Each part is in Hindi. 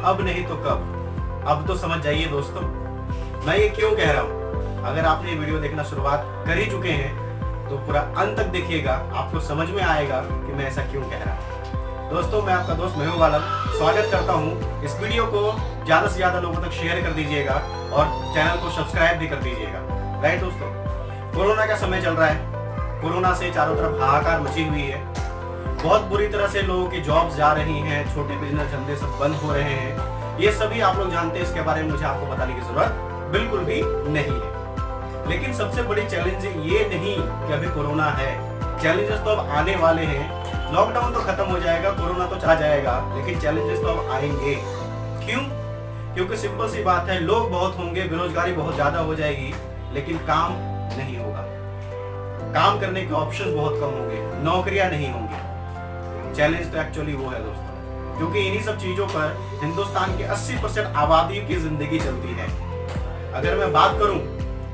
अब नहीं तो कब। अब तो समझ जाइए दोस्तों, मैं ये क्यों कह रहा हूँ। अगर आपने ये वीडियो देखना शुरुआत कर ही चुके हैं तो पूरा अंत तक देखिएगा, आपको समझ में आएगा कि मैं ऐसा क्यों कह रहा हूँ। दोस्तों, मैं आपका दोस्त महबूब आलम स्वागत करता हूँ। इस वीडियो को ज़्यादा से ज़्यादा लोगों तक शेयर कर दीजिएगा और चैनल को सब्सक्राइब भी कर दीजिएगा। राइट दोस्तों, कोरोना का समय चल रहा है। कोरोना से चारों तरफ हाहाकार मची हुई है। बहुत बुरी तरह से लोगों की जॉब्स जा रही हैं, छोटे बिजनेस धंधे सब बंद हो रहे हैं। ये सभी आप लोग जानते हैं, इसके बारे में मुझे आपको बताने की जरूरत बिल्कुल भी नहीं है। लेकिन सबसे बड़ी चैलेंज ये नहीं कि अभी कोरोना है, चैलेंजेस तो अब आने वाले हैं। लॉकडाउन तो खत्म हो जाएगा, कोरोना तो चला जाएगा, लेकिन चैलेंजेस तो अब आएंगे। क्यों? क्योंकि सिंपल सी बात है, लोग बहुत होंगे, बेरोजगारी बहुत ज्यादा हो जाएगी, लेकिन काम नहीं होगा। काम करने के ऑप्शंस बहुत कम होंगे, नौकरियां नहीं होंगी। चैलेंज तो एक्चुअली वो है दोस्तों, क्योंकि इन्हीं सब चीजों पर हिंदुस्तान की 80% आबादी की जिंदगी चलती है। अगर मैं बात करूं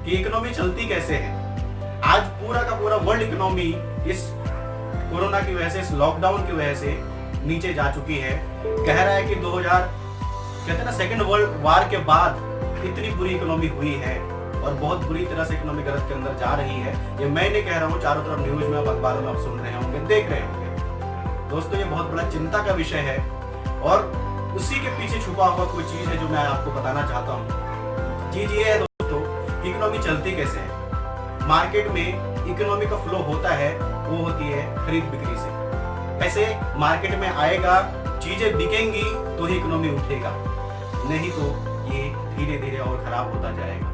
कि इकोनॉमी चलती कैसे है, आज पूरा का पूरा वर्ल्ड इकोनॉमी इस कोरोना की वजह से, इस लॉकडाउन की वजह से नीचे जा चुकी है। कह रहा है कि 2000 कहते हैं ना, सेकेंड वर्ल्ड वार के बाद इतनी बुरी इकोनॉमी हुई है और बहुत बुरी तरह से इकोनॉमी गलत के अंदर जा रही है। ये मैं नहीं कह रहा हूँ, चारों तरफ न्यूज में, अखबारों में आप सुन रहे होंगे, देख रहे होंगे। दोस्तों, ये बहुत बड़ा चिंता का विषय है और उसी के पीछे छुपा हुआ कोई चीज है जो मैं आपको बताना चाहता हूँ। चीज ये है दोस्तों, इकोनॉमी चलती कैसे है। मार्केट में इकोनॉमी का फ्लो होता है, वो होती है खरीद बिक्री से। पैसे मार्केट में आएगा, चीजें बिकेंगी तो ही इकोनॉमी उठेगा, नहीं तो ये धीरे धीरे और खराब होता जाएगा।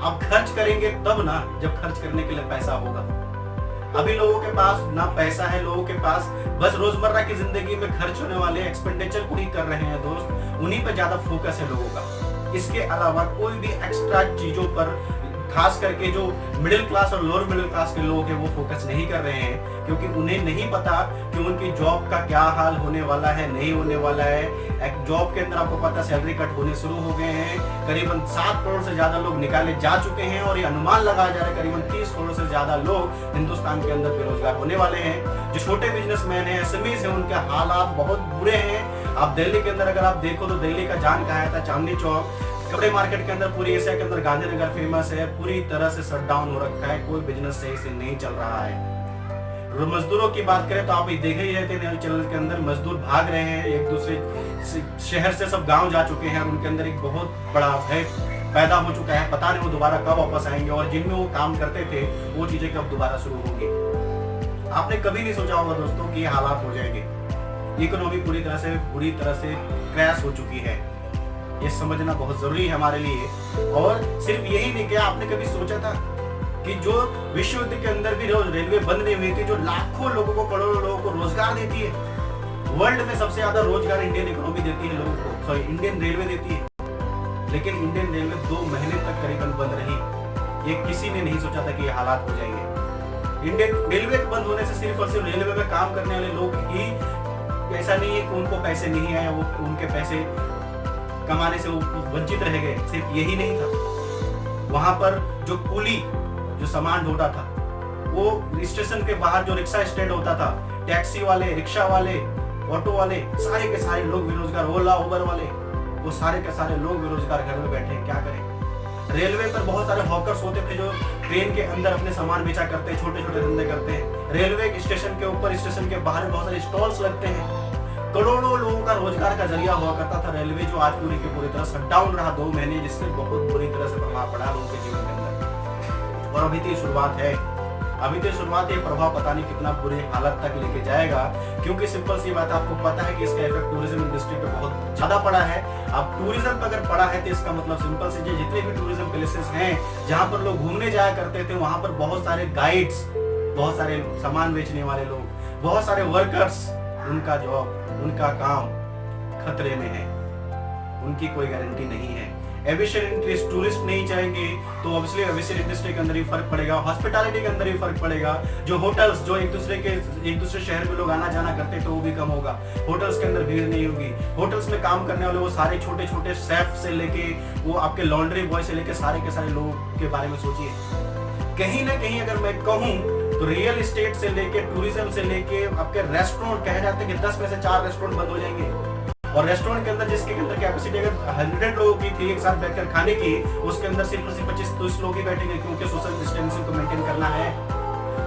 आप खर्च करेंगे तब ना, जब खर्च करने के लिए पैसा होगा। अभी लोगों के पास ना पैसा है, लोगों के पास बस रोजमर्रा की जिंदगी में खर्च होने वाले एक्सपेंडिचर को ही कर रहे हैं दोस्त, उन्हीं पर ज्यादा फोकस है लोगों का। इसके अलावा कोई भी एक्स्ट्रा चीजों पर, खास करके जो मिडिल क्लास और लोअर मिडिल क्लास के लोग हैं, वो फोकस नहीं कर रहे हैं, क्योंकि उन्हें नहीं पता कि उनकी जॉब का क्या हाल होने वाला है, नहीं होने वाला है। एक जॉब के अंदर आपको पता, सैलरी कट होने शुरू हो गए हैं। करीबन 7 करोड़ से ज्यादा लोग निकाले जा चुके हैं और ये अनुमान लगाया जा रहा है करीबन 30 करोड़ से ज्यादा लोग हिंदुस्तान के अंदर बेरोजगार होने वाले हैं। जो छोटे बिजनेसमैन हैं, एसएमईज हैं, उनके हालात बहुत बुरे हैं। आप दिल्ली के अंदर अगर आप देखो तो दिल्ली का जान कहा था चांदनी चौक, कपड़े मार्केट के अंदर, पूरी एशिया के अंदर गांधीनगर फेमस है, पूरी तरह से शट डाउन हो रखा है, कोई बिजनेस सही से नहीं चल रहा है। मजदूरों की बात करें तो आप देख ही रहते हैं चैनल के अंदर, मजदूर भाग रहे हैं, एक दूसरे शहर से सब गांव जा चुके हैं और उनके अंदर एक बहुत बड़ा भय पैदा हो चुका है। पता नहीं वो दोबारा कब वापस आएंगे और जिनमें वो काम करते थे वो चीजें कब दोबारा शुरू होंगी। आपने कभी नहीं सोचा होगा दोस्तों कि ये हालात हो जाएंगे। इकोनॉमी बुरी तरह से क्रैश हो चुकी है, ये समझना बहुत जरूरी है हमारे लिए। और सिर्फ यही नहीं, क्या आपने कभी सोचा था कि जो विश्व युद्ध के अंदर भी रेलवे बंद नहीं हुई थी, जो लाखों लोगों को, करोड़ों लोगों को रोजगार देती है, वर्ल्ड में सबसे ज्यादा रोजगार इंडियन इकोनॉमी देती है लोगों को, सॉरी इंडियन रेलवे देती है, लेकिन इंडियन रेलवे 2 महीने तक करीबन बंद रही। ये किसी ने नहीं सोचा था कि ये हालात हो जाएंगे। इंडियन रेलवे बंद होने से सिर्फ और सिर्फ रेलवे में काम करने वाले लोग ही, ऐसा नहीं है कि उनको पैसे नहीं आए, वो उनके पैसे कमाने से वो वंचित रह गए, सिर्फ यही नहीं था। वहां पर जो कुली जो सामान ढोता था, वो स्टेशन के बाहर जो रिक्शा स्टैंड होता था, टैक्सी वाले, रिक्शा वाले, ऑटो वाले, सारे के सारे लोग बेरोजगार, ओला उबर वाले, वो सारे के सारे लोग बेरोजगार घर में बैठे हैं। क्या करें? रेलवे पर बहुत सारे हॉकर्स होते थे जो ट्रेन के अंदर अपने सामान बेचा करते हैं, छोटे छोटे धंधे करते हैं। रेलवे स्टेशन के ऊपर, स्टेशन के बाहर बहुत सारे स्टॉल्स लगते हैं। करोड़ों लोगों का रोजगार का जरिया हुआ करता था रेलवे, जो आज पूरी की पूरी तरह शट डाउन रहा 2 महीने, जिससे बहुत बुरी तरह से प्रभाव पड़ा लोगों के जीवन के अंदर। और अभी तो शुरुआत है, ये प्रभाव पता नहीं कितना बुरी हालत तक लेके जाएगा, क्योंकि सिंपल सी बात, आपको पता है कि इसका इफेक्ट टूरिज्म इंडस्ट्री पे बहुत ज्यादा पड़ा है। अब टूरिज्म पर अगर पड़ा है तो इसका मतलब सिंपल सी, जितने भी टूरिज्म प्लेसेस हैं जहाँ पर लोग घूमने जाया करते थे, वहां पर बहुत सारे गाइड्स, बहुत सारे सामान बेचने वाले लोग, बहुत सारे वर्कर्स, उनका जॉब, उनका काम खतरे में है, उनकी कोई गारंटी नहीं है। एविएशन इंडस्ट्री, टूरिस्ट नहीं चाहेंगे तो ऑब्वियसली एविएशन इंडस्ट्री के अंदर ही फर्क पड़ेगा, हॉस्पिटैलिटी के अंदर ही फर्क पड़ेगा। जो होटल्स, जो एक दूसरे शहर में लोग आना जाना करते थे, वो भी कम होगा, होटल्स के अंदर भीड़ नहीं होगी। होटल्स में काम करने वाले वो सारे छोटे छोटे शेफ से लेके वो आपके लॉन्ड्री बॉय से लेके सारे के सारे लोगों के बारे में सोचिए। कहीं ना कहीं अगर मैं कहूँ तो रियल एस्टेट से लेके, टूरिज्म से लेके, आपके रेस्टोरेंट, कहे जाते हैं कि 10 में से 4 रेस्टोरेंट बंद हो जाएंगे। और रेस्टोरेंट के अंदर जिसके अंदर कैपेसिटी अगर 100 लोगों की थी एक साथ बैठकर खाने की, उसके अंदर सिर्फ 25-30 लोग ही बैठेंगे, क्योंकि सोशल डिस्टेंसिंग को मेंटेन करना है।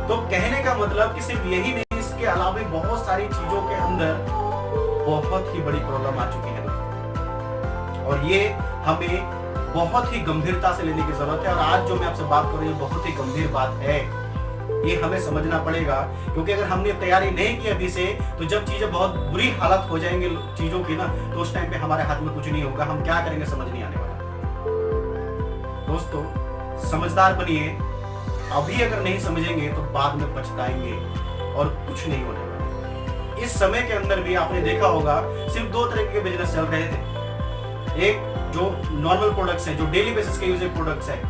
तो कहने का मतलब कि सिर्फ यही नहीं, इसके अलावा बहुत सारी चीजों के अंदर बहुत ही बड़ी प्रॉब्लम आ चुकी है दोस्तों, और ये हमें बहुत ही गंभीरता से लेने की जरूरत है। और आज जो मैं आपसे बात कर रही हूँ बहुत ही गंभीर बात है, ये हमें समझना पड़ेगा, क्योंकि अगर हमने तैयारी नहीं की अभी से, तो जब चीजें बहुत बुरी हालत हो जाएंगे चीजों की ना, तो उस टाइम पे हमारे हाथ में कुछ नहीं होगा, हम क्या करेंगे समझ नहीं आने वाला। दोस्तों समझदार बनिए, अभी अगर नहीं समझेंगे तो बाद में पछताएंगे और कुछ नहीं होने वाला। इस समय के अंदर भी आपने देखा होगा सिर्फ 2 तरह के बिजनेस चल रहे थे। एक जो नॉर्मल प्रोडक्ट्स हैं, जो डेली बेसिस के यूजेज प्रोडक्ट्स हैं,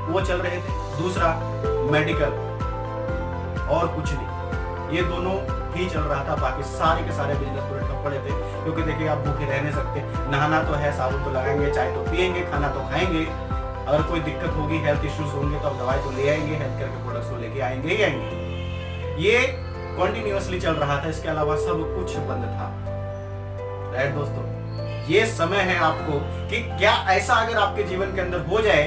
वो चल रहे थे। दूसरा मेडिकल, और कुछ नहीं, ये दोनों ही चल रहा था। बाकी सारे के सारे बिजनेस पूरे ठप पड़े थे, क्योंकि देखिए आप भूखे रह नहीं सकते, नहाना तो है, साबुन तो लगाएंगे, चाय तो पियेंगे, खाना तो खाएंगे, अगर कोई दिक्कत होगी, हेल्थ इश्यूज होंगे तो आप दवाई तो ले आएंगे, हेल्थ केयर के प्रोडक्ट्स तो लेके आएंगे ही आएंगे। ये कॉन्टिन्यूअसली चल रहा था, इसके अलावा सब कुछ बंद था। राइट दोस्तों, ये समय है आपको कि क्या ऐसा अगर आपके जीवन के अंदर हो जाए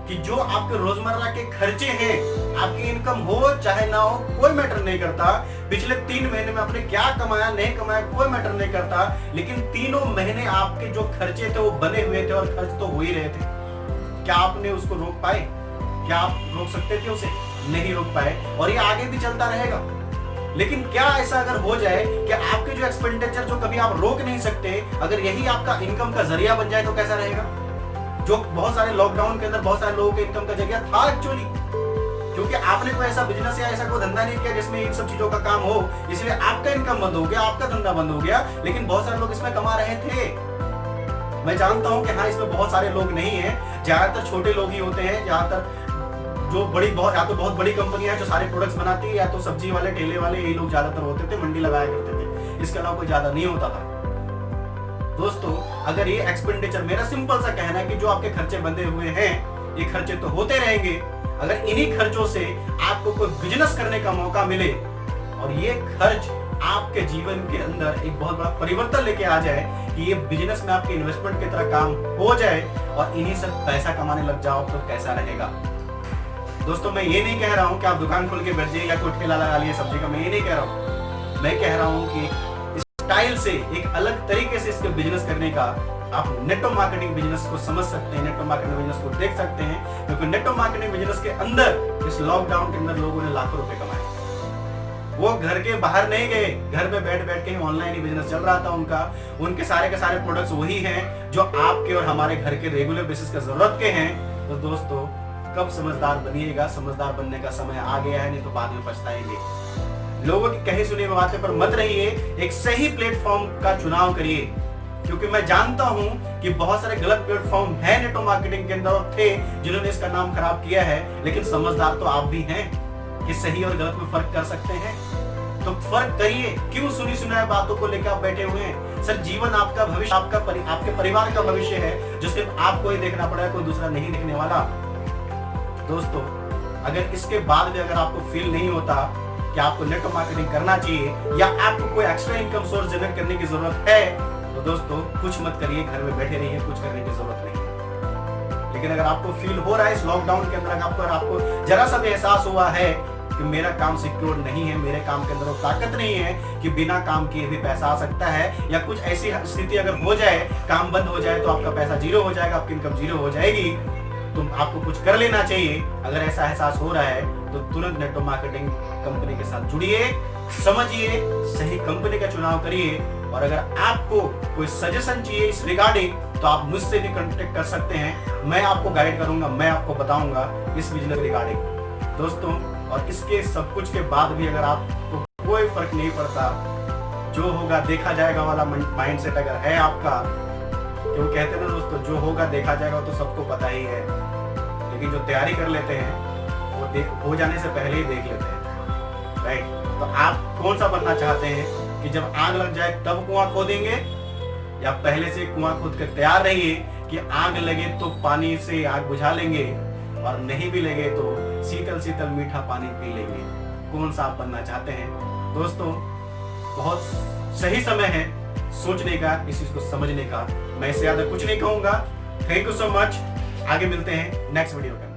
कि जो आपके रोजमर्रा के खर्चे हैं, आपकी इनकम हो चाहे ना हो कोई मैटर नहीं करता, पिछले 3 महीने में आपने क्या कमाया नहीं कमाया कोई मैटर नहीं करता, लेकिन तीनों महीने आपके जो खर्चे थे वो बने हुए थे और खर्च तो हो ही रहे थे, क्या आपने उसको रोक पाए? क्या आप रोक सकते थे उसे? नहीं रोक पाए, और ये आगे भी चलता रहेगा। लेकिन क्या ऐसा अगर हो जाए कि आपके जो एक्सपेंडिचर जो कभी आप रोक नहीं सकते, अगर यही आपका इनकम का जरिया बन जाए तो कैसा रहेगा? जो बहुत सारे लॉकडाउन के अंदर बहुत सारे लोगों के इनकम का जरिया था एक्चुअली, क्योंकि आपने कोई ऐसा बिजनेस या ऐसा कोई धंधा नहीं किया जिसमें इन सब चीजों का काम हो, इसलिए आपका इनकम बंद हो गया, आपका धंधा बंद हो गया, लेकिन बहुत सारे लोग इसमें कमा रहे थे। मैं जानता हूं कि हाँ, इसमें बहुत सारे लोग नहीं है, ज्यादातर छोटे लोग ही होते हैं, ज्यादातर जो बड़ी बहुत या तो बहुत बड़ी कंपनियां हैं जो सारे प्रोडक्ट्स बनाती है, या तो सब्जी वाले ठेले वाले, यही लोग ज्यादातर होते थे, मंडी लगाया करते थे, इसके अलावा कोई ज्यादा नहीं होता था। दोस्तों अगर ये एक्सपेंडिचर, मेरा सिंपल सा कहना है कि जो आपके खर्चे बंधे हुए हैं, ये खर्चे तो होते रहेंगे, अगर इन्हीं खर्चों से आपको कोई बिजनेस करने का मौका मिले और ये खर्च आपके जीवन के अंदर एक बहुत बड़ा परिवर्तन लेके आ जाए, कि ये बिजनेस में आपके इन्वेस्टमेंट की तरह काम हो जाए और इन्हीं से पैसा कमाने लग जाओ, तो कैसा रहेगा? दोस्तों मैं ये नहीं कह रहा हूं कि आप दुकान खोल के बैठ जाइए या कोई ठेला लगा लिए सब्जी का, मैं ये नहीं कह रहा हूं। मैं कह रहा हूं कि स्टाइल से, एक अलग तरीके से इसके बिजनेस करने का आप नेटवर्क मार्केटिंग बिजनेस को समझ सकते हैं, नेटवर्क मार्केटिंग बिजनेस को देख सकते हैं, क्योंकि नेटवर्क मार्केटिंग बिजनेस के अंदर इस लॉकडाउन के अंदर लोगों ने लाखों रुपए कमाए। वो घर के बाहर नहीं गए, घर में बैठ बैठ के ऑनलाइन ही बिजनेस चल रहा था उनका। उनके सारे के सारे प्रोडक्ट्स वही हैं जो आपके और हमारे घर के रेगुलर बेसिस का जरूरत के हैं। तो दोस्तों कब समझदार बनिएगा, समझदार बनने का समय आ गया है, नहीं तो बाद में पछताएंगे। लोगों की कही सुनी बातें पर मत रहिए, एक सही प्लेटफॉर्म का चुनाव करिए, क्योंकि मैं जानता हूं कि बहुत सारे गलत प्लेटफॉर्म है नेटवर्क मार्केटिंग के अंदर और थे जिन्होंने इसका नाम खराब किया है, लेकिन समझदार तो आप भी हैं कि सही और गलत में फर्क कर सकते हैं। तो फर्क करिए, क्यों सुनी सुनाई बातों को लेकर आप बैठे हुए हैं? सर जीवन आपका भविष्य, आपके परिवार का भविष्य है, जो सिर्फ आपको ही देखना पड़ेगा, कोई दूसरा नहीं देखने वाला। दोस्तों अगर इसके बाद भी अगर आपको फील नहीं होता कि आपको नेटवर्क मार्केटिंग करना चाहिए या आपको कोई एक्स्ट्रा इनकम सोर्स जनरेट करने की जरूरत है, तो दोस्तों कुछ मत करिए, घर में बैठे रहिए, कुछ करने की जरूरत नहीं। लेकिन अगर आपको फील हो रहा है इस लॉकडाउन के अंदर, आपको जरा सा भी एहसास हुआ है कि मेरा काम सिक्योर नहीं है, मेरे काम के अंदर वो ताकत नहीं है कि बिना काम किए भी पैसा आ सकता है, या कुछ ऐसी स्थिति अगर हो जाए, काम बंद हो जाए, तो आपका पैसा जीरो हो जाएगा, आपकी इनकम जीरो हो जाएगी, तो आपको कुछ कर लेना चाहिए। अगर ऐसा एहसास हो रहा है तो तुरंत नेटवर्क मार्केटिंग कंपनी के साथ जुड़िए, समझिए, सही कंपनी का चुनाव करिए। और अगर आपको कोई सजेशन चाहिए इस रिगार्डिंग, तो आप मुझसे भी कांटेक्ट कर सकते हैं, मैं आपको गाइड करूंगा, मैं आपको बताऊंगा इस बिजनेस रिगार्डिंग। दोस्तों और इसके सब कुछ के बाद भी अगर आपको कोई फर्क नहीं पड़ता, जो होगा देखा जाएगा वाला माइंडसेट अगर है आपका, क्यों कहते हैं ना दोस्तों, जो होगा देखा जाएगा तो सबको पता ही है, लेकिन जो तैयारी कर लेते हैं वो हो जाने से पहले ही देख लेते हैं। राइट, तो आप कौन सा बनना चाहते हैं कि जब आग लग जाए तब कुआं खोदेंगे, या पहले से कुआं खोद कर तैयार रहिए कि आग लगे तो पानी से आग बुझा लेंगे, और नहीं भी लगे तो शीतल शीतल मीठा पानी पी लेंगे? कौन सा आप बनना चाहते हैं? दोस्तों बहुत सही समय है सोचने का, इस चीज को समझने का। मैं इससे ज्यादा कुछ नहीं कहूंगा। Thank you so much. आगे मिलते हैं नेक्स्ट वीडियो के अंदर।